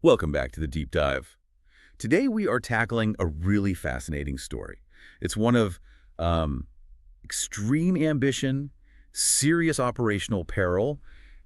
Welcome back to the Deep Dive. Today we are tackling a really fascinating story. It's one of extreme ambition, serious operational peril,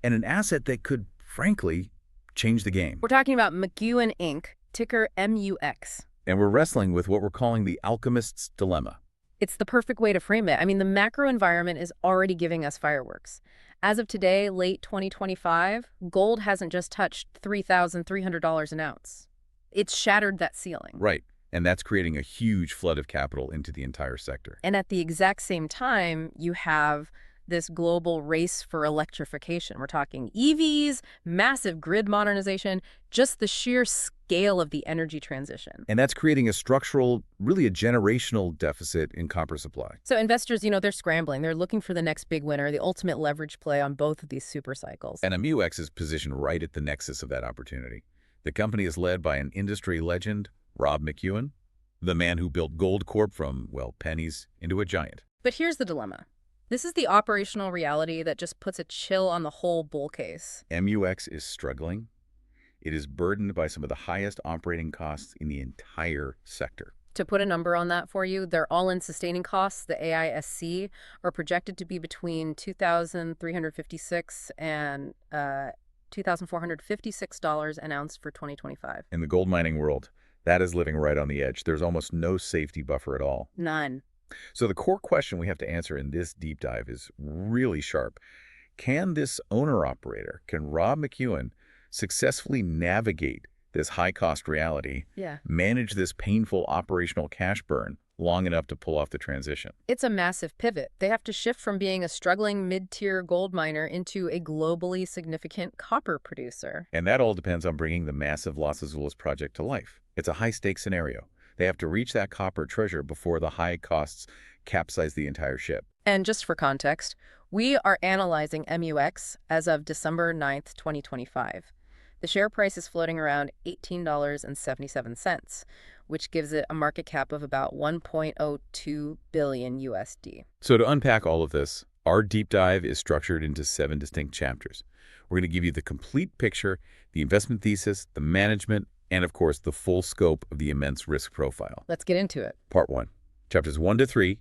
and an asset that could, frankly, change the game. We're talking about McEwen Inc., ticker MUX. And we're wrestling with what we're calling the alchemist's dilemma. It's the perfect way to frame it. I mean, the macro environment is already giving us fireworks. As of today, late 2025, gold hasn't just touched $3,300 an ounce. It's shattered that ceiling. Right. And that's creating a huge flood of capital into the entire sector. And at the exact same time, you have this global race for electrification. We're talking EVs, massive grid modernization, just the sheer scale of the energy transition. And that's creating a structural, really a generational deficit in copper supply. So investors, they're scrambling. They're looking for the next big winner, the ultimate leverage play on both of these super cycles. And MUX is positioned right at the nexus of that opportunity. The company is led by an industry legend, Rob McEwen, the man who built Gold Corp from, well, pennies into a giant. But here's the dilemma. This is the operational reality that just puts a chill on the whole bull case. MUX is struggling. It is burdened by some of the highest operating costs in the entire sector. To put a number on that for you, their all-in sustaining costs, the AISC, are projected to be between $2,356 and $2,456 an ounce for 2025. In the gold mining world, that is living right on the edge. There's almost no safety buffer at all. None. So the core question we have to answer in this deep dive is really sharp. Can this owner-operator, can Rob McEwen successfully navigate this high-cost reality, manage this painful operational cash burn long enough to pull off the transition? It's a massive pivot. They have to shift from being a struggling mid-tier gold miner into a globally significant copper producer. And that all depends on bringing the massive Los Azules project to life. It's a high-stakes scenario. They have to reach that copper treasure before the high costs capsize the entire ship. And just for context, we are analyzing MUX as of December 9th, 2025. The share price is floating around $18.77, which gives it a market cap of about 1.02 billion USD. So to unpack all of this, our deep dive is structured into 7 distinct chapters. We're going to give you the complete picture, the investment thesis, the management, and of course, the full scope of the immense risk profile. Let's get into it. Part 1, Chapters 1 to 3,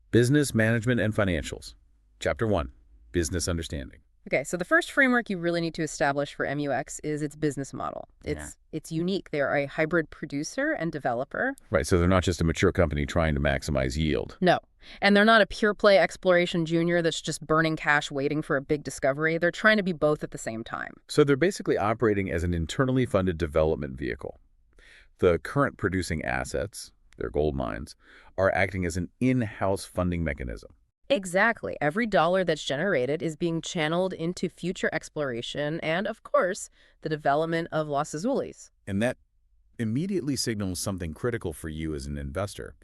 Business, Management, and Financials. Chapter 1, Business Understanding. Okay, so the first framework you really need to establish for MUX is its business model. It's unique. They're a hybrid producer and developer. Right, so they're not just a mature company trying to maximize yield. No, and they're not a pure play exploration junior that's just burning cash waiting for a big discovery. They're trying to be both at the same time. So they're basically operating as an internally funded development vehicle. The current producing assets, their gold mines, are acting as an in-house funding mechanism. Exactly. Every dollar that's generated is being channeled into future exploration and, of course, the development of Los Azules. And that immediately signals something critical for you as an investor.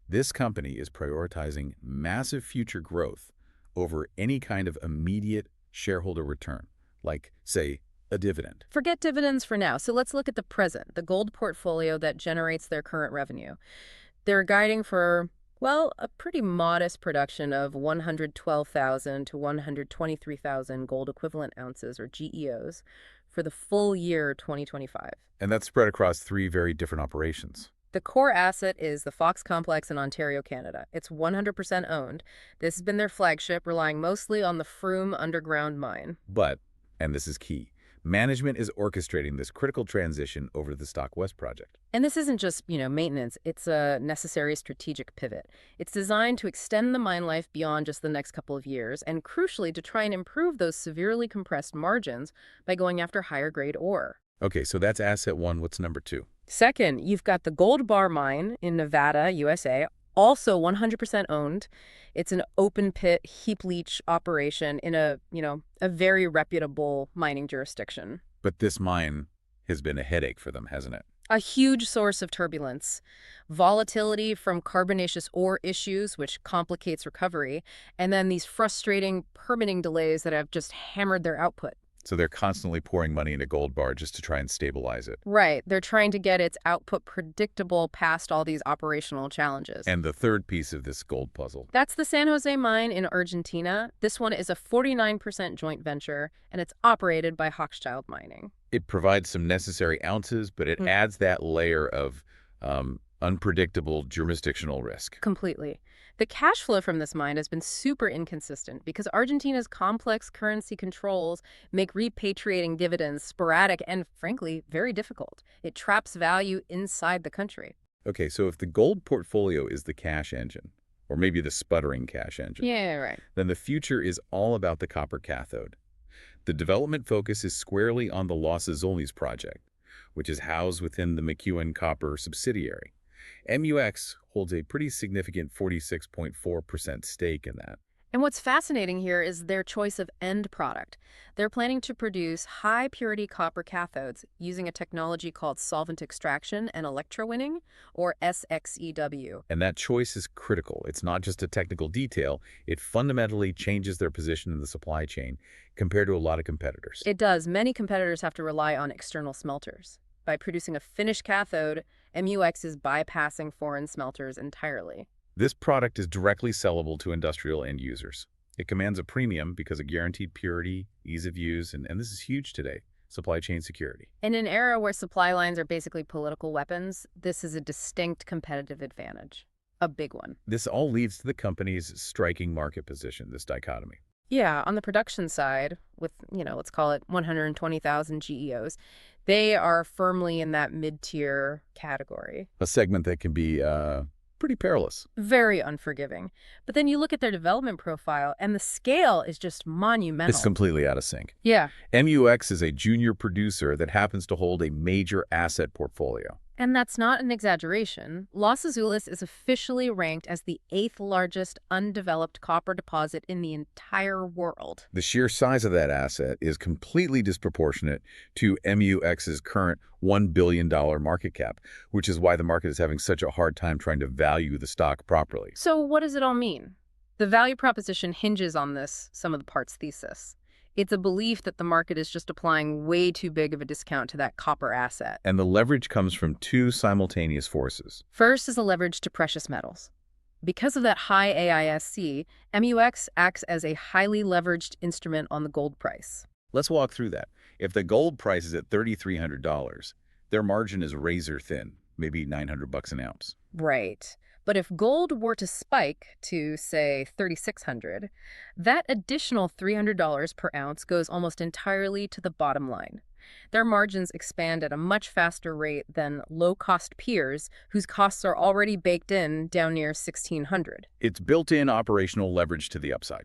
This company is prioritizing massive future growth over any kind of immediate shareholder return, like, say, a dividend. Forget dividends for now. So let's look at the present, the gold portfolio that generates their current revenue. They're guiding for, well, a pretty modest production of 112,000 to 123,000 gold equivalent ounces, or GEOs, for the full year 2025. And that's spread across 3 very different operations. The core asset is the Fox Complex in Ontario, Canada. It's 100% owned. This has been their flagship, relying mostly on the Froome underground mine. But, and this is key, management is orchestrating this critical transition over to the Stock West project. And this isn't just, maintenance. It's a necessary strategic pivot. It's designed to extend the mine life beyond just the next couple of years, and crucially, to try and improve those severely compressed margins by going after higher grade ore. Okay, so that's asset 1. What's number 2? Second, you've got the Gold Bar mine in Nevada, USA, also 100% owned. It's an open pit heap leach operation in a very reputable mining jurisdiction. But this mine has been a headache for them, hasn't it? A huge source of turbulence. Volatility from carbonaceous ore issues, which complicates recovery, and then these frustrating permitting delays that have just hammered their output. So they're constantly pouring money into Gold Bar just to try and stabilize it. Right. They're trying to get its output predictable past all these operational challenges. And the third piece of this gold puzzle. That's the San José Mine in Argentina. This one is a 49% joint venture, and it's operated by Hochschild Mining. It provides some necessary ounces, but it adds that layer of unpredictable jurisdictional risk. Completely. The cash flow from this mine has been super inconsistent because Argentina's complex currency controls make repatriating dividends sporadic and, frankly, very difficult. It traps value inside the country. Okay, so if the gold portfolio is the cash engine, or maybe the sputtering cash engine, Yeah, right. then the future is all about the copper cathode. The development focus is squarely on the Los Azules project, which is housed within the McEwen Copper subsidiary. MUX holds a pretty significant 46.4% stake in that. And what's fascinating here is their choice of end product. They're planning to produce high-purity copper cathodes using a technology called solvent extraction and electrowinning, or SXEW. And that choice is critical. It's not just a technical detail. It fundamentally changes their position in the supply chain compared to a lot of competitors. It does. Many competitors have to rely on external smelters. By producing a finished cathode, MUX is bypassing foreign smelters entirely. This product is directly sellable to industrial end users. It commands a premium because of guaranteed purity, ease of use, and this is huge today, supply chain security. In an era where supply lines are basically political weapons, this is a distinct competitive advantage. A big one. This all leads to the company's striking market position, this dichotomy. Yeah, on the production side, with, let's call it 120,000 GEOs, they are firmly in that mid-tier category. A segment that can be pretty perilous. Very unforgiving. But then you look at their development profile, and the scale is just monumental. It's completely out of sync. Yeah. MUX is a junior producer that happens to hold a major asset portfolio. And that's not an exaggeration. Los Azules is officially ranked as the 8th largest undeveloped copper deposit in the entire world. The sheer size of that asset is completely disproportionate to MUX's current $1 billion market cap, which is why the market is having such a hard time trying to value the stock properly. So what does it all mean? The value proposition hinges on this sum of the parts thesis. It's a belief that the market is just applying way too big of a discount to that copper asset. And the leverage comes from two simultaneous forces. First is a leverage to precious metals. Because of that high AISC, MUX acts as a highly leveraged instrument on the gold price. Let's walk through that. If the gold price is at $3,300, their margin is razor thin, maybe $900 an ounce. Right. But if gold were to spike to, say, $3,600, that additional $300 per ounce goes almost entirely to the bottom line. Their margins expand at a much faster rate than low-cost peers whose costs are already baked in down near $1,600. It's built-in operational leverage to the upside.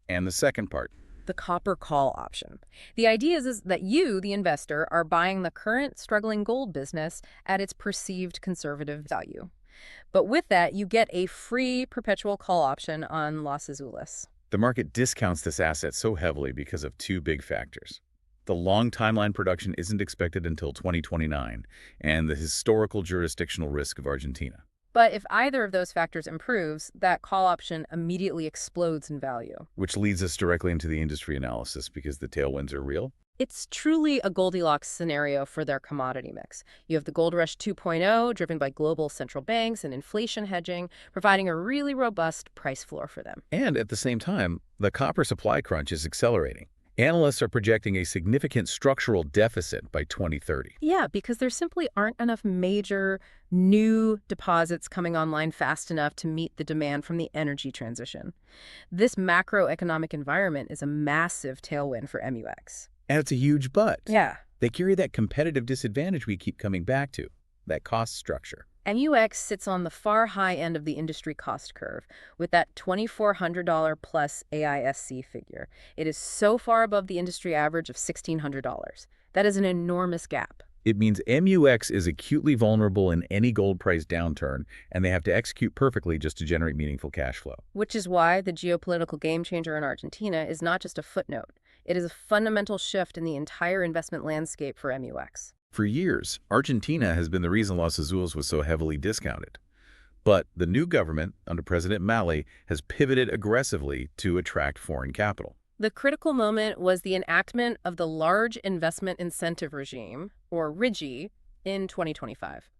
And the second part, the copper call option. The idea is that you, the investor, are buying the current struggling gold business at its perceived conservative value. But with that, you get a free perpetual call option on Los Azules. the market discounts this asset so heavily because of two big factors. The long timeline production isn't expected until 2029, and the historical jurisdictional risk of Argentina. But if either of those factors improves, that call option immediately explodes in value. Which leads us directly into the industry analysis because the tailwinds are real. It's truly a Goldilocks scenario for their commodity mix. You have the gold rush 2.0, driven by global central banks and inflation hedging, providing a really robust price floor for them. And at the same time, the copper supply crunch is accelerating. Analysts are projecting a significant structural deficit by 2030. Yeah, because there simply aren't enough major new deposits coming online fast enough to meet the demand from the energy transition. This macroeconomic environment is a massive tailwind for MUX. And it's a huge but. Yeah. They carry that competitive disadvantage we keep coming back to, that cost structure. MUX sits on the far high end of the industry cost curve with that $2,400 plus AISC figure. It is so far above the industry average of $1,600. That is an enormous gap. It means MUX is acutely vulnerable in any gold price downturn, and they have to execute perfectly just to generate meaningful cash flow. Which is why the geopolitical game changer in Argentina is not just a footnote. It is a fundamental shift in the entire investment landscape for MUX. For years, Argentina has been the reason Los Azules was so heavily discounted. But the new government, under President Milei, has pivoted aggressively to attract foreign capital. The critical moment was the enactment of the Large Investment Incentive Regime, or RIGI, in 2025.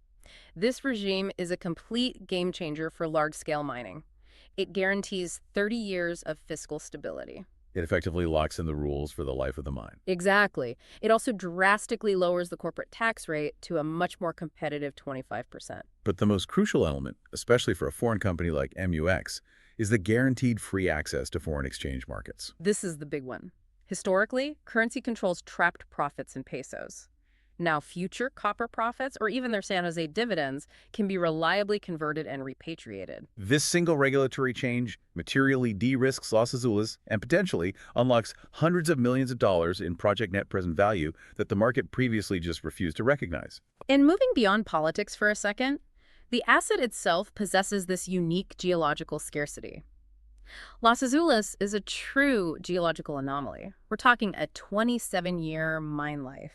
This regime is a complete game changer for large-scale mining. It guarantees 30 years of fiscal stability. It effectively locks in the rules for the life of the mine. Exactly. It also drastically lowers the corporate tax rate to a much more competitive 25%. But the most crucial element, especially for a foreign company like MUX, is the guaranteed free access to foreign exchange markets. This is the big one. Historically, currency controls trapped profits in pesos. Now, future copper profits, or even their San Jose dividends, can be reliably converted and repatriated. This single regulatory change materially de-risks Los Azules and potentially unlocks hundreds of millions of dollars in project net present value that the market previously just refused to recognize. And moving beyond politics for a second, the asset itself possesses this unique geological scarcity. Los Azules is a true geological anomaly. We're talking a 27-year mine life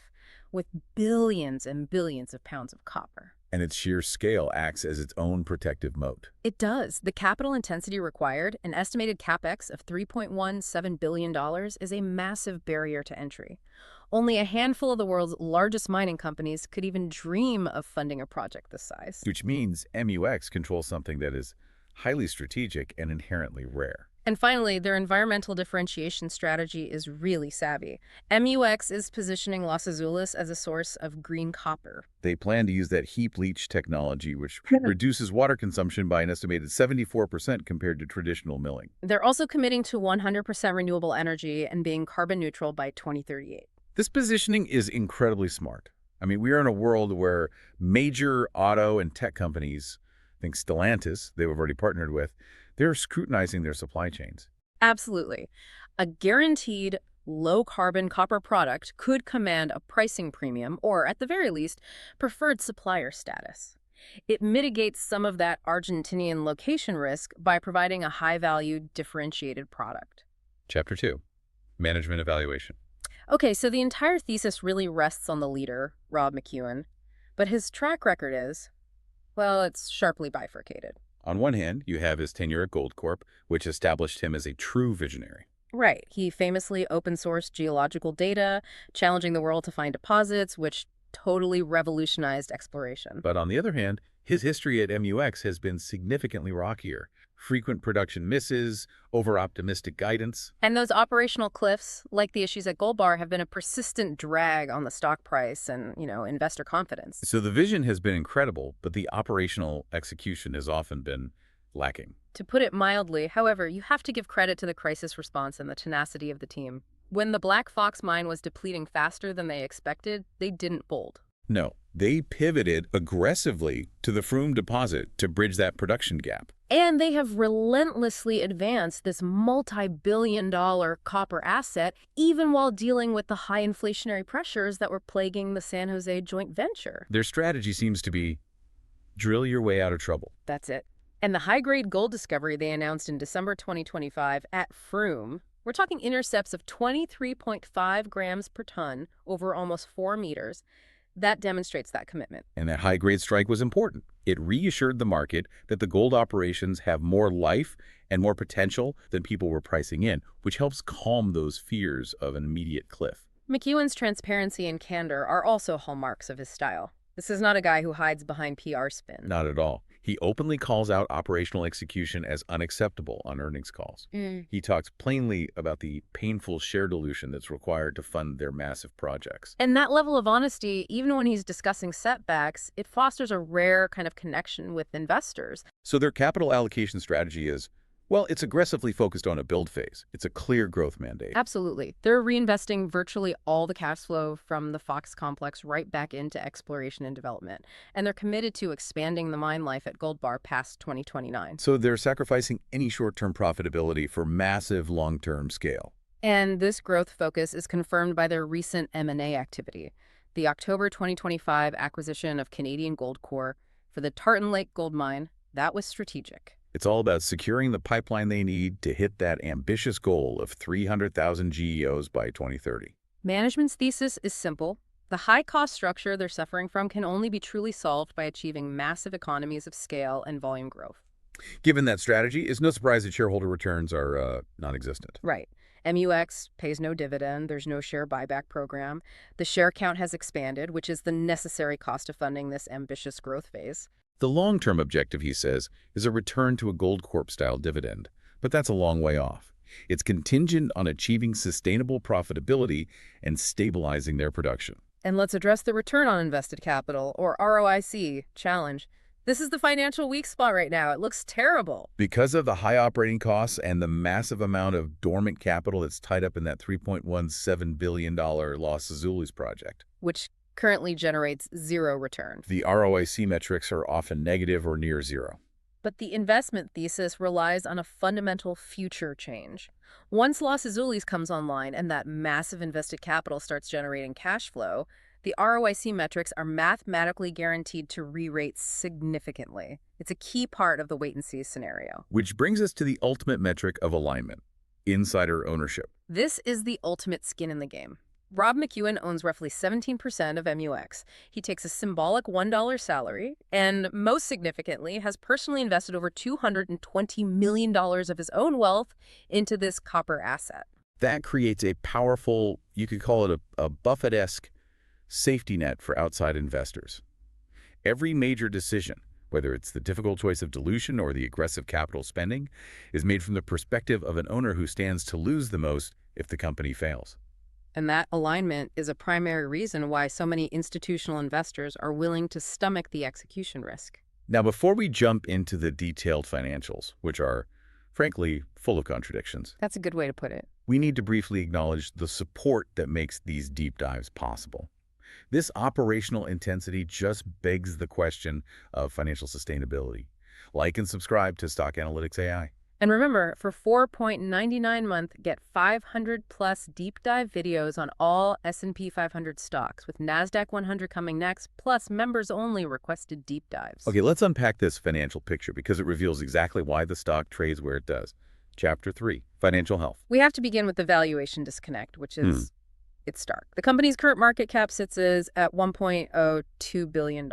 with billions and billions of pounds of copper. And its sheer scale acts as its own protective moat. It does. The capital intensity required, an estimated capex of $3.17 billion, is a massive barrier to entry. Only a handful of the world's largest mining companies could even dream of funding a project this size. Which means MUX controls something that is highly strategic and inherently rare. And finally, their environmental differentiation strategy is really savvy. MUX is positioning Los Azules as a source of green copper. They plan to use that heap leach technology, which reduces water consumption by an estimated 74% compared to traditional milling. They're also committing to 100% renewable energy and being carbon neutral by 2038. This positioning is incredibly smart. I mean, we are in a world where major auto and tech companies, think Stellantis, they've already partnered with, they're scrutinizing their supply chains. Absolutely. A guaranteed low-carbon copper product could command a pricing premium or, at the very least, preferred supplier status. It mitigates some of that Argentinian location risk by providing a high-value, differentiated product. Chapter 2, Management Evaluation. Okay, so the entire thesis really rests on the leader, Rob McEwen, but his track record is, well, it's sharply bifurcated. On one hand, you have his tenure at Goldcorp, which established him as a true visionary. Right. He famously open-sourced geological data, challenging the world to find deposits, which totally revolutionized exploration. But on the other hand, his history at MUX has been significantly rockier. Frequent production misses, over-optimistic guidance. And those operational cliffs, like the issues at Gold Bar, have been a persistent drag on the stock price and, investor confidence. So the vision has been incredible, but the operational execution has often been lacking. To put it mildly, however, you have to give credit to the crisis response and the tenacity of the team. When the Black Fox mine was depleting faster than they expected, they didn't fold. No, they pivoted aggressively to the Froome deposit to bridge that production gap. And they have relentlessly advanced this multi-billion-dollar copper asset, even while dealing with the high inflationary pressures that were plaguing the San Jose joint venture. Their strategy seems to be drill your way out of trouble. That's it. And the high-grade gold discovery they announced in December 2025 at Froome, we're talking intercepts of 23.5 grams per ton over almost 4 meters. That demonstrates that commitment. And that high-grade strike was important. It reassured the market that the gold operations have more life and more potential than people were pricing in, which helps calm those fears of an immediate cliff. McEwen's transparency and candor are also hallmarks of his style. This is not a guy who hides behind PR spin. Not at all. He openly calls out operational execution as unacceptable on earnings calls. He talks plainly about the painful share dilution that's required to fund their massive projects. And that level of honesty, even when he's discussing setbacks, it fosters a rare kind of connection with investors. So their capital allocation strategy is, well, it's aggressively focused on a build phase. It's a clear growth mandate. Absolutely. They're reinvesting virtually all the cash flow from the Fox complex right back into exploration and development. And they're committed to expanding the mine life at Gold Bar past 2029. So they're sacrificing any short-term profitability for massive long-term scale. And this growth focus is confirmed by their recent M&A activity. The October 2025 acquisition of Canadian Gold Corp for the Tartan Lake Gold Mine, that was strategic. It's all about securing the pipeline they need to hit that ambitious goal of 300,000 GEOs by 2030. Management's thesis is simple. The high-cost structure they're suffering from can only be truly solved by achieving massive economies of scale and volume growth. Given that strategy, it's no surprise that shareholder returns are non-existent. Right. MUX pays no dividend. There's no share buyback program. The share count has expanded, which is the necessary cost of funding this ambitious growth phase. The long-term objective, he says, is a return to a Goldcorp-style dividend, but that's a long way off. It's contingent on achieving sustainable profitability and stabilizing their production. And let's address the return on invested capital, or ROIC, challenge. This is the financial weak spot right now. It looks terrible. Because of the high operating costs and the massive amount of dormant capital that's tied up in that $3.17 billion Los Azules project. Which currently generates zero return. The ROIC metrics are often negative or near zero. But the investment thesis relies on a fundamental future change. Once Los Azules comes online and that massive invested capital starts generating cash flow, the ROIC metrics are mathematically guaranteed to re-rate significantly. It's a key part of the wait-and-see scenario. Which brings us to the ultimate metric of alignment, insider ownership. This is the ultimate skin in the game. Rob McEwen owns roughly 17% of MUX. He takes a symbolic $1 salary and, most significantly, has personally invested over $220 million of his own wealth into this copper asset. That creates a powerful, you could call it a Buffett-esque safety net for outside investors. Every major decision, whether it's the difficult choice of dilution or the aggressive capital spending, is made from the perspective of an owner who stands to lose the most if the company fails. And that alignment is a primary reason why so many institutional investors are willing to stomach the execution risk. Now, before we jump into the detailed financials, which are, frankly, full of contradictions, That's a good way to put it. we need to briefly acknowledge the support that makes these deep dives possible. This operational intensity just begs the question of financial sustainability. Like and subscribe to Stock Analytics AI. And remember, for $4.99 a month, get 500+ deep dive videos on all S&P 500 stocks, with NASDAQ 100 coming next, plus members-only requested deep dives. Okay, let's unpack this financial picture because it reveals exactly why the stock trades where it does. Chapter 3, Financial Health. We have to begin with the valuation disconnect, which is it's stark. The company's current market cap sits at $1.02 billion.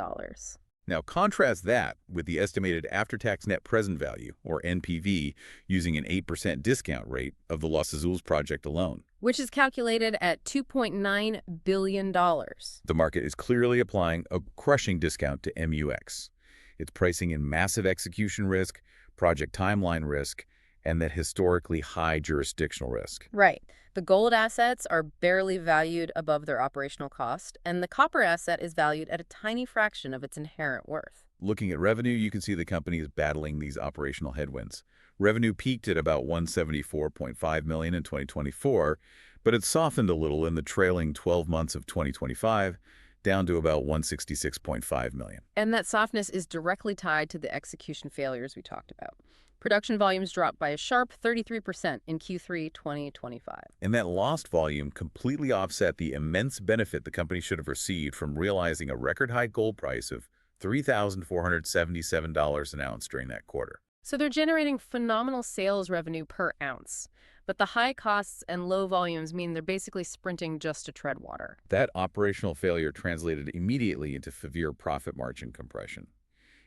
Now, contrast that with the estimated after-tax net present value, or NPV, using an 8% discount rate of the Los Azules project alone. Which is calculated at $2.9 billion. The market is clearly applying a crushing discount to MUX. It's pricing in massive execution risk, project timeline risk, and that historically high jurisdictional risk. Right. The gold assets are barely valued above their operational cost, and the copper asset is valued at a tiny fraction of its inherent worth. Looking at revenue, you can see the company is battling these operational headwinds. Revenue peaked at about $174.5 million in 2024, but it softened a little in the trailing 12 months of 2025, down to about $166.5 million. And that softness is directly tied to the execution failures we talked about. Production volumes dropped by a sharp 33% in Q3 2025. And that lost volume completely offset the immense benefit the company should have received from realizing a record-high gold price of $3,477 an ounce during that quarter. So they're generating phenomenal sales revenue per ounce, but the high costs and low volumes mean they're basically sprinting just to tread water. That operational failure translated immediately into severe profit margin compression.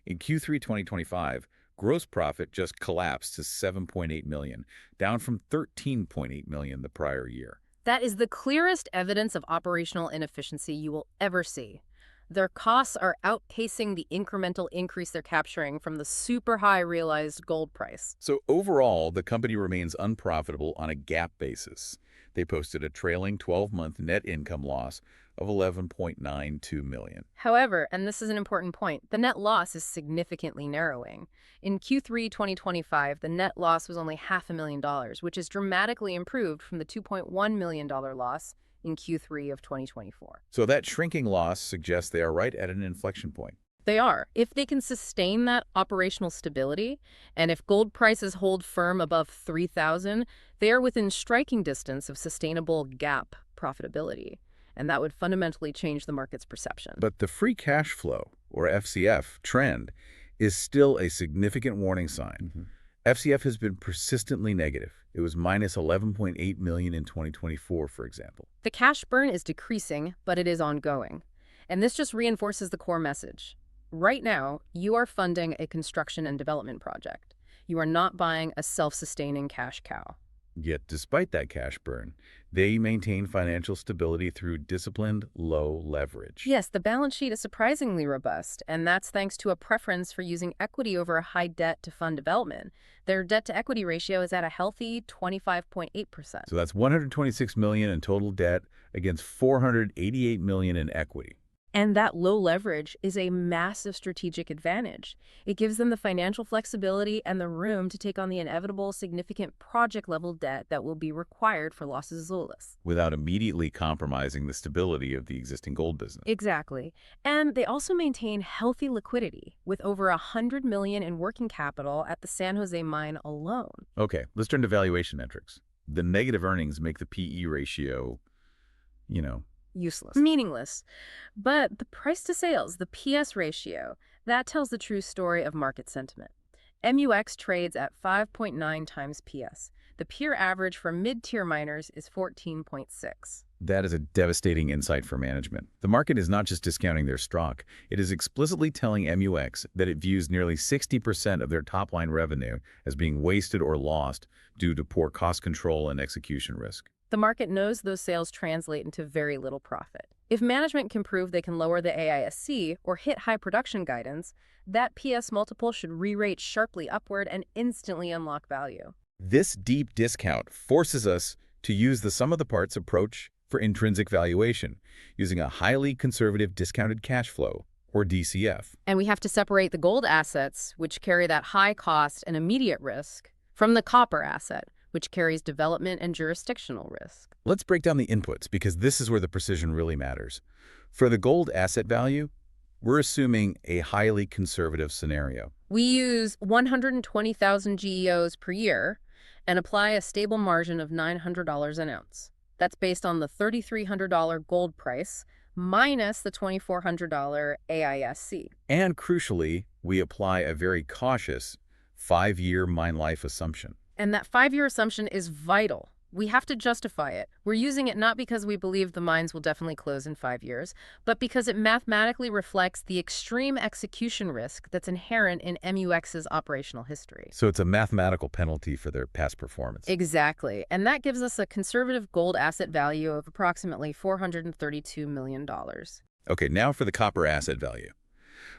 In Q3 2025, gross profit just collapsed to $7.8 million, down from $13.8 million the prior year. That is the clearest evidence of operational inefficiency you will ever see. Their costs are outpacing the incremental increase they're capturing from the super high realized gold price. So overall, the company remains unprofitable on a GAAP basis. They posted a trailing 12-month net income loss of $11.92 million. However, and this is an important point, the net loss is significantly narrowing. In Q3 2025, the net loss was only $500,000, which is dramatically improved from the $2.1 million loss in Q3 of 2024. So that shrinking loss suggests they are right at an inflection point. They are. If they can sustain that operational stability, and if gold prices hold firm above $3,000, they are within striking distance of sustainable GAAP profitability. And that would fundamentally change the market's perception. But the free cash flow, or FCF, trend is still a significant warning sign. FCF has been persistently negative. It was minus $11.8 million in 2024, for example. The cash burn is decreasing, but it is ongoing. And this just reinforces the core message. Right now, you are funding a construction and development project. You are not buying a self-sustaining cash cow. Yet, despite that cash burn, they maintain financial stability through disciplined, low leverage. Yes, the balance sheet is surprisingly robust, and that's thanks to a preference for using equity over a high debt to fund development. Their debt-to-equity ratio is at a healthy 25.8%. So that's $126 million in total debt against $488 million in equity. And that low leverage is a massive strategic advantage. It gives them the financial flexibility and the room to take on the inevitable significant project-level debt that will be required for Los Azules. Without immediately compromising the stability of the existing gold business. Exactly. And they also maintain healthy liquidity, with over $100 million in working capital at the San José Mine alone. Okay, let's turn to valuation metrics. The negative earnings make the PE ratio, Useless. Meaningless. But the price to sales, the PS ratio, that tells the true story of market sentiment. MUX trades at 5.9 times PS. The peer average for mid-tier miners is 14.6. That is a devastating insight for management. The market is not just discounting their stock. It is explicitly telling MUX that it views nearly 60% of their top-line revenue as being wasted or lost due to poor cost control and execution risk. The market knows those sales translate into very little profit. If management can prove they can lower the AISC or hit high production guidance, that PS multiple should re-rate sharply upward and instantly unlock value. This deep discount forces us to use the sum of the parts approach for intrinsic valuation, using a highly conservative discounted cash flow, or DCF. And we have to separate the gold assets, which carry that high cost and immediate risk, from the copper asset, which carries development and jurisdictional risk. Let's break down the inputs, because this is where the precision really matters. For the gold asset value, we're assuming a highly conservative scenario. We use 120,000 GEOs per year and apply a stable margin of $900 an ounce. That's based on the $3,300 gold price minus the $2,400 AISC. And crucially, we apply a very cautious 5-year mine life assumption. And that 5-year assumption is vital. We have to justify it. We're using it not because we believe the mines will definitely close in 5 years, but because it mathematically reflects the extreme execution risk that's inherent in MUX's operational history. So it's a mathematical penalty for their past performance. Exactly. And that gives us a conservative gold asset value of approximately $432 million. Okay, now for the copper asset value.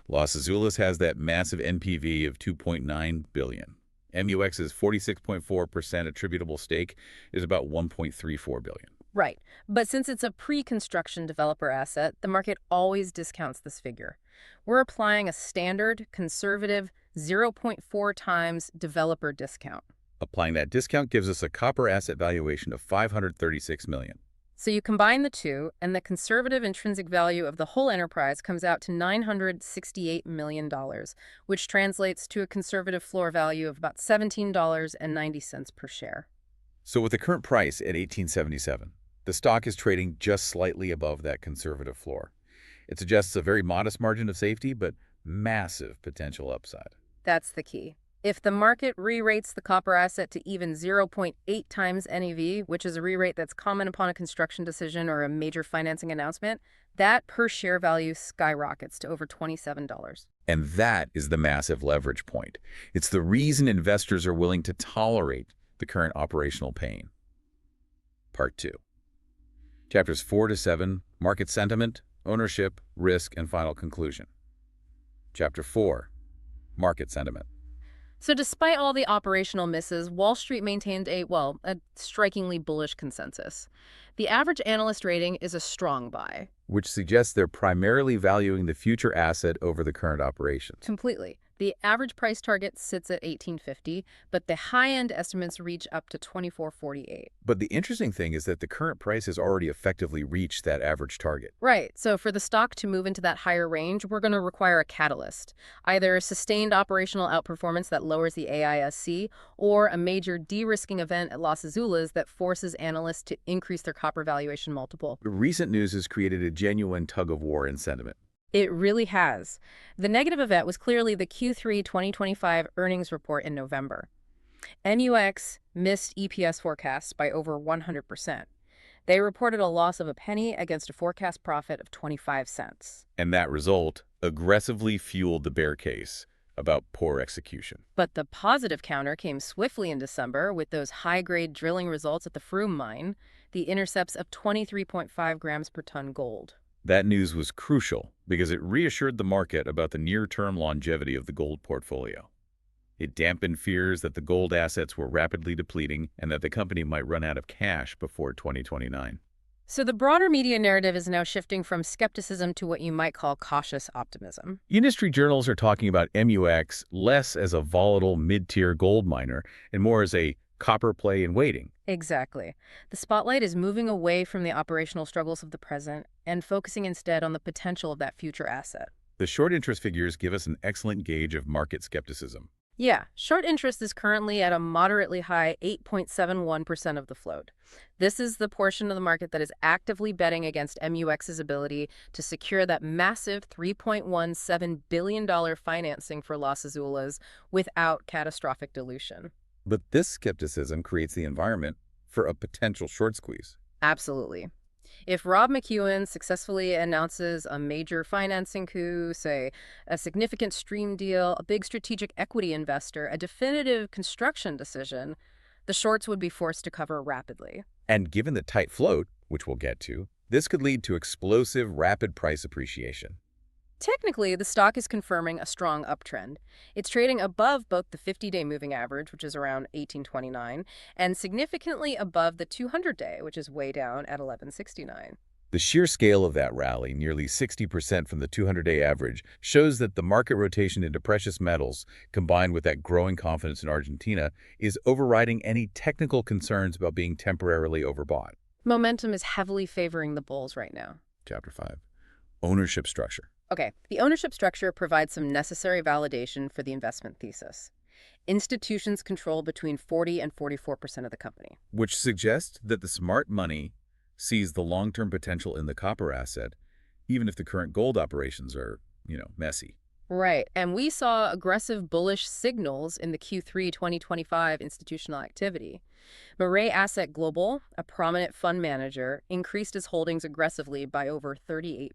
Los Azules has that massive NPV of $2.9 billion. MUX's 46.4% attributable stake is about $1.34 billion. Right. But since it's a pre-construction developer asset, the market always discounts this figure. We're applying a standard, conservative 0.4 times developer discount. Applying that discount gives us a copper asset valuation of $536 million. So you combine the two, and the conservative intrinsic value of the whole enterprise comes out to $968 million, which translates to a conservative floor value of about $17.90 per share. So with the current price at $18.77, the stock is trading just slightly above that conservative floor. It suggests a very modest margin of safety, but massive potential upside. That's the key. If the market re-rates the copper asset to even 0.8 times NAV, which is a re-rate that's common upon a construction decision or a major financing announcement, that per-share value skyrockets to over $27. And that is the massive leverage point. It's the reason investors are willing to tolerate the current operational pain. Part 2. Chapters 4 to 7, Market Sentiment, Ownership, Risk, and Final Conclusion. Chapter 4, Market Sentiment. So despite all the operational misses, Wall Street maintained a strikingly bullish consensus. The average analyst rating is a strong buy. Which suggests they're primarily valuing the future asset over the current operations. Completely. The average price target sits at $18.50, but the high-end estimates reach up to $24.48. But the interesting thing is that the current price has already effectively reached that average target. Right. So for the stock to move into that higher range, we're going to require a catalyst, either sustained operational outperformance that lowers the AISC or a major de-risking event at Los Azules that forces analysts to increase their copper valuation multiple. Recent news has created a genuine tug-of-war in sentiment. It really has. The negative event was clearly the Q3 2025 earnings report in November. MUX missed EPS forecasts by over 100%. They reported a loss of a penny against a forecast profit of 25 cents. And that result aggressively fueled the bear case, about poor execution. But the positive counter came swiftly in December with those high-grade drilling results at the Froome mine, the intercepts of 23.5 grams per ton gold. That news was crucial because it reassured the market about the near-term longevity of the gold portfolio. It dampened fears that the gold assets were rapidly depleting and that the company might run out of cash before 2029. So the broader media narrative is now shifting from skepticism to what you might call cautious optimism. Industry journals are talking about MUX less as a volatile mid-tier gold miner and more as a copper play in waiting. Exactly. The spotlight is moving away from the operational struggles of the present and focusing instead on the potential of that future asset. The short interest figures give us an excellent gauge of market skepticism. Yeah, short interest is currently at a moderately high 8.71% of the float. This is the portion of the market that is actively betting against MUX's ability to secure that massive $3.17 billion financing for Los Azules without catastrophic dilution. But this skepticism creates the environment for a potential short squeeze. Absolutely. If Rob McEwen successfully announces a major financing coup, say a significant stream deal, a big strategic equity investor, a definitive construction decision, the shorts would be forced to cover rapidly. And given the tight float, which we'll get to, this could lead to explosive, rapid price appreciation. Technically, the stock is confirming a strong uptrend. It's trading above both the 50-day moving average, which is around 1829, and significantly above the 200-day, which is way down at 1169. The sheer scale of that rally, nearly 60% from the 200-day average, shows that the market rotation into precious metals, combined with that growing confidence in Argentina, is overriding any technical concerns about being temporarily overbought. Momentum is heavily favoring the bulls right now. Chapter 5. Ownership structure. Okay, the ownership structure provides some necessary validation for the investment thesis. Institutions control between 40 and 44% of the company. Which suggests that the smart money sees the long-term potential in the copper asset, even if the current gold operations are, messy. Right, and we saw aggressive bullish signals in the Q3 2025 institutional activity. Mirae Asset Global, a prominent fund manager, increased its holdings aggressively by over 38%.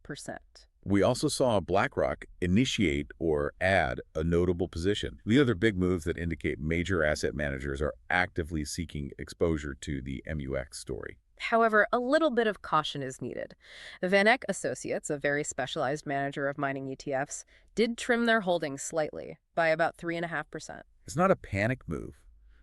We also saw BlackRock initiate or add a notable position. The other big moves that indicate major asset managers are actively seeking exposure to the MUX story. However, a little bit of caution is needed. Van Eck Associates, a very specialized manager of mining ETFs, did trim their holdings slightly by about 3.5%. It's not a panic move,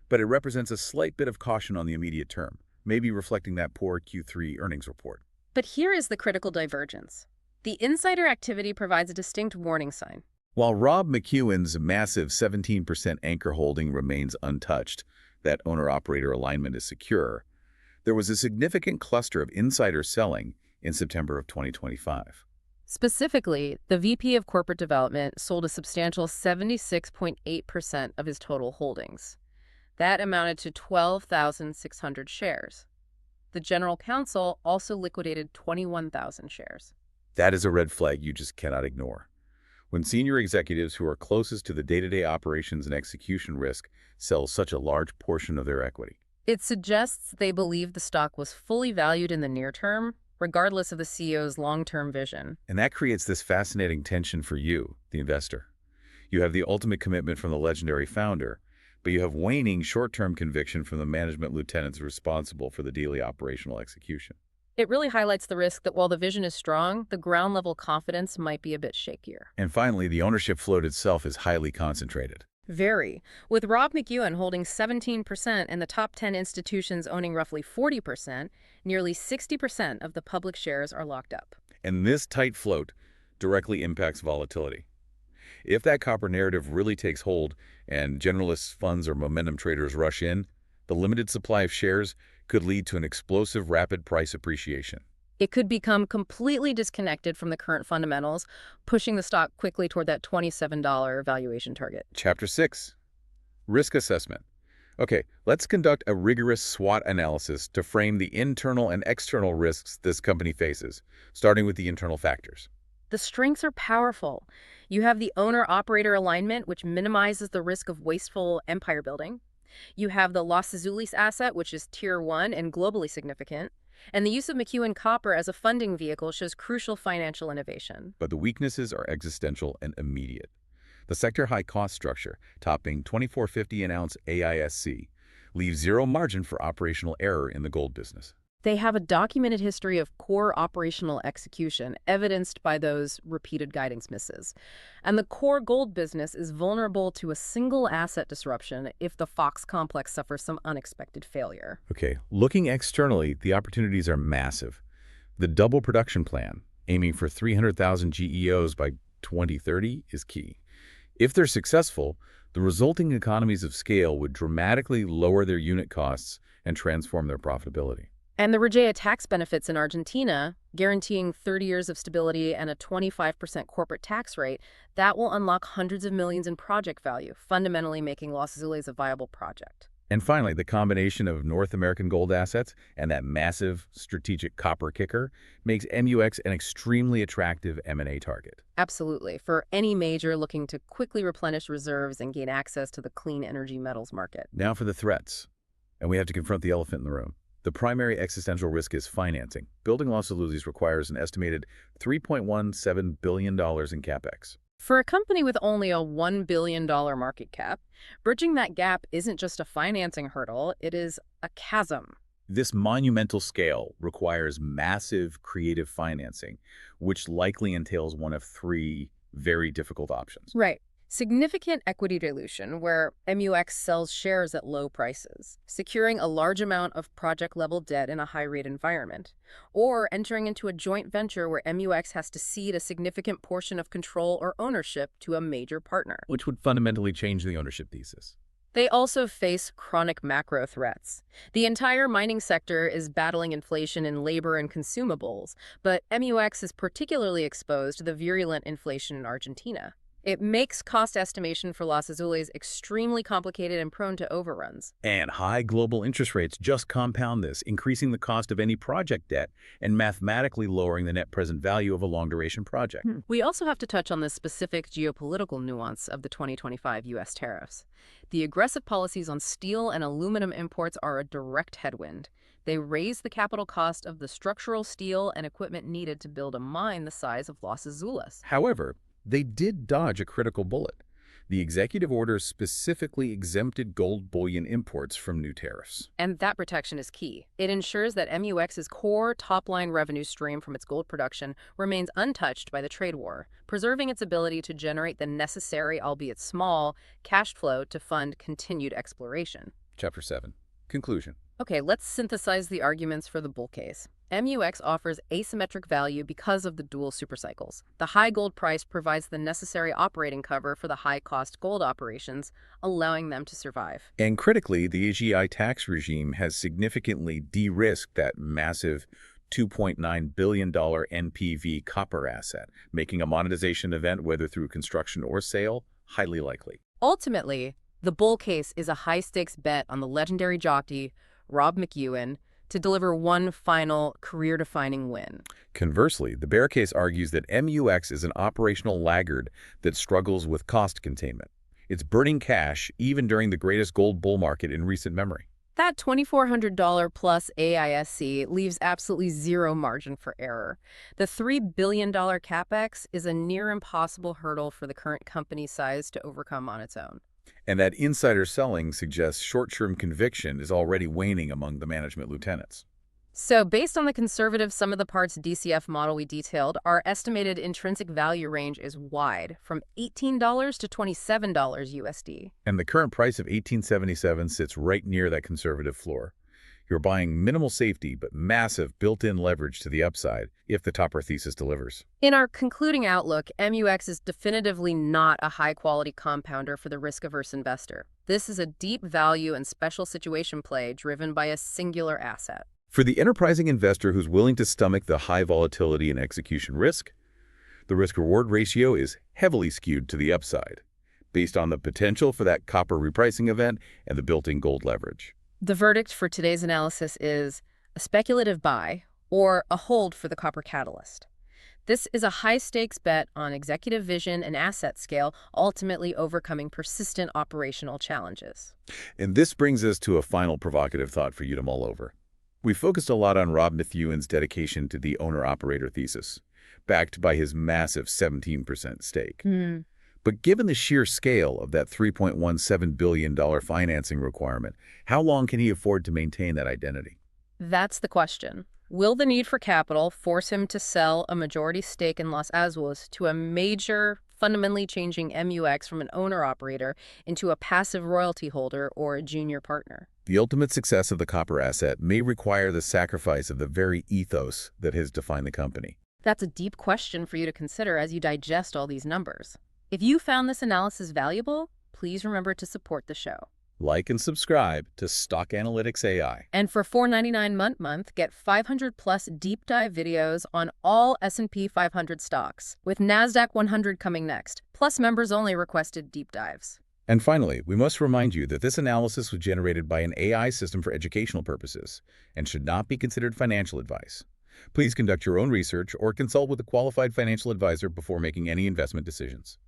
but it represents a slight bit of caution on the immediate term, maybe reflecting that poor Q3 earnings report. But here is the critical divergence. The insider activity provides a distinct warning sign. While Rob McEwen's massive 17% anchor holding remains untouched, that owner-operator alignment is secure, there was a significant cluster of insider selling in September of 2025. Specifically, the VP of Corporate Development sold a substantial 76.8% of his total holdings. That amounted to 12,600 shares. The General Counsel also liquidated 21,000 shares. That is a red flag you just cannot ignore. When senior executives who are closest to the day-to-day operations and execution risk sell such a large portion of their equity. It suggests they believe the stock was fully valued in the near term, regardless of the CEO's long-term vision. And that creates this fascinating tension for you, the investor. You have the ultimate commitment from the legendary founder, but you have waning short-term conviction from the management lieutenants responsible for the daily operational execution. It really highlights the risk that while the vision is strong, the ground-level confidence might be a bit shakier. And finally, the ownership float itself is highly concentrated. Very. With Rob McEwen holding 17% and the top 10 institutions owning roughly 40%, nearly 60% of the public shares are locked up. And this tight float directly impacts volatility. If that copper narrative really takes hold and generalist funds or momentum traders rush in, the limited supply of shares could lead to an explosive rapid price appreciation. It could become completely disconnected from the current fundamentals, pushing the stock quickly toward that $27 valuation target. Chapter 6. Risk Assessment. Okay, let's conduct a rigorous SWOT analysis to frame the internal and external risks this company faces, starting with the internal factors. The strengths are powerful. You have the owner-operator alignment, which minimizes the risk of wasteful empire building. You have the Los Azules asset, which is Tier 1 and globally significant. And the use of McEwen Copper as a funding vehicle shows crucial financial innovation. But the weaknesses are existential and immediate. The sector high cost structure, topping 24.50 an ounce AISC, leaves zero margin for operational error in the gold business. They have a documented history of poor operational execution, evidenced by those repeated guidance misses. And the core gold business is vulnerable to a single asset disruption if the Fox complex suffers some unexpected failure. Okay, looking externally, the opportunities are massive. The double production plan, aiming for 300,000 GEOs by 2030, is key. If they're successful, the resulting economies of scale would dramatically lower their unit costs and transform their profitability. And the Rajaya tax benefits in Argentina, guaranteeing 30 years of stability and a 25% corporate tax rate, that will unlock hundreds of millions in project value, fundamentally making Los Azules a viable project. And finally, the combination of North American gold assets and that massive strategic copper kicker makes MUX an extremely attractive M&A target. Absolutely, for any major looking to quickly replenish reserves and gain access to the clean energy metals market. Now for the threats. And we have to confront the elephant in the room. The primary existential risk is financing. Building Los Azules requires an estimated $3.17 billion in CapEx. For a company with only a $1 billion market cap, bridging that gap isn't just a financing hurdle, it is a chasm. This monumental scale requires massive creative financing, which likely entails one of three very difficult options. Right. Significant equity dilution, where MUX sells shares at low prices, securing a large amount of project-level debt in a high-rate environment, or entering into a joint venture where MUX has to cede a significant portion of control or ownership to a major partner. Which would fundamentally change the ownership thesis. They also face chronic macro threats. The entire mining sector is battling inflation in labor and consumables, but MUX is particularly exposed to the virulent inflation in Argentina. It makes cost estimation for Los Azules extremely complicated and prone to overruns. And high global interest rates just compound this, increasing the cost of any project debt and mathematically lowering the net present value of a long-duration project. We also have to touch on the specific geopolitical nuance of the 2025 U.S. tariffs. The aggressive policies on steel and aluminum imports are a direct headwind. They raise the capital cost of the structural steel and equipment needed to build a mine the size of Los Azules. However, they did dodge a critical bullet. The executive order specifically exempted gold bullion imports from new tariffs. And that protection is key. It ensures that MUX's core top-line revenue stream from its gold production remains untouched by the trade war, preserving its ability to generate the necessary, albeit small, cash flow to fund continued exploration. Chapter 7. Conclusion. Okay, let's synthesize the arguments for the bull case. MUX offers asymmetric value because of the dual supercycles. The high gold price provides the necessary operating cover for the high-cost gold operations, allowing them to survive. And critically, the AGI tax regime has significantly de-risked that massive $2.9 billion NPV copper asset, making a monetization event, whether through construction or sale, highly likely. Ultimately, the bull case is a high-stakes bet on the legendary jockey, Rob McEwen, to deliver one final career-defining win. Conversely, the bear case argues that MUX is an operational laggard that struggles with cost containment. It's burning cash even during the greatest gold bull market in recent memory. That $2,400 plus AISC leaves absolutely zero margin for error. The $3 billion capex is a near impossible hurdle for the current company size to overcome on its own. And that insider selling suggests short-term conviction is already waning among the management lieutenants. So based on the conservative sum-of-the-parts DCF model we detailed, our estimated intrinsic value range is wide, from $18 to $27 USD. And the current price of $18.77 sits right near that conservative floor. You're buying minimal safety but massive built-in leverage to the upside if the topper thesis delivers. In our concluding outlook, MUX is definitively not a high-quality compounder for the risk-averse investor. This is a deep value and special situation play driven by a singular asset. For the enterprising investor who's willing to stomach the high volatility and execution risk, the risk-reward ratio is heavily skewed to the upside, based on the potential for that copper repricing event and the built-in gold leverage. The verdict for today's analysis is a speculative buy or a hold for the copper catalyst. This is a high-stakes bet on executive vision and asset scale, ultimately overcoming persistent operational challenges. And this brings us to a final provocative thought for you to mull over. We focused a lot on Rob McEwen's dedication to the owner-operator thesis, backed by his massive 17% stake. But given the sheer scale of that $3.17 billion financing requirement, how long can he afford to maintain that identity? That's the question. Will the need for capital force him to sell a majority stake in Los Azules to a major, fundamentally changing MUX from an owner-operator into a passive royalty holder or a junior partner? The ultimate success of the copper asset may require the sacrifice of the very ethos that has defined the company. That's a deep question for you to consider as you digest all these numbers. If you found this analysis valuable, please remember to support the show. Like and subscribe to Stock Analytics AI. And for $4.99 month, get 500+ deep dive videos on all S&P 500 stocks, with NASDAQ 100 coming next, plus members-only requested deep dives. And finally, we must remind you that this analysis was generated by an AI system for educational purposes and should not be considered financial advice. Please conduct your own research or consult with a qualified financial advisor before making any investment decisions.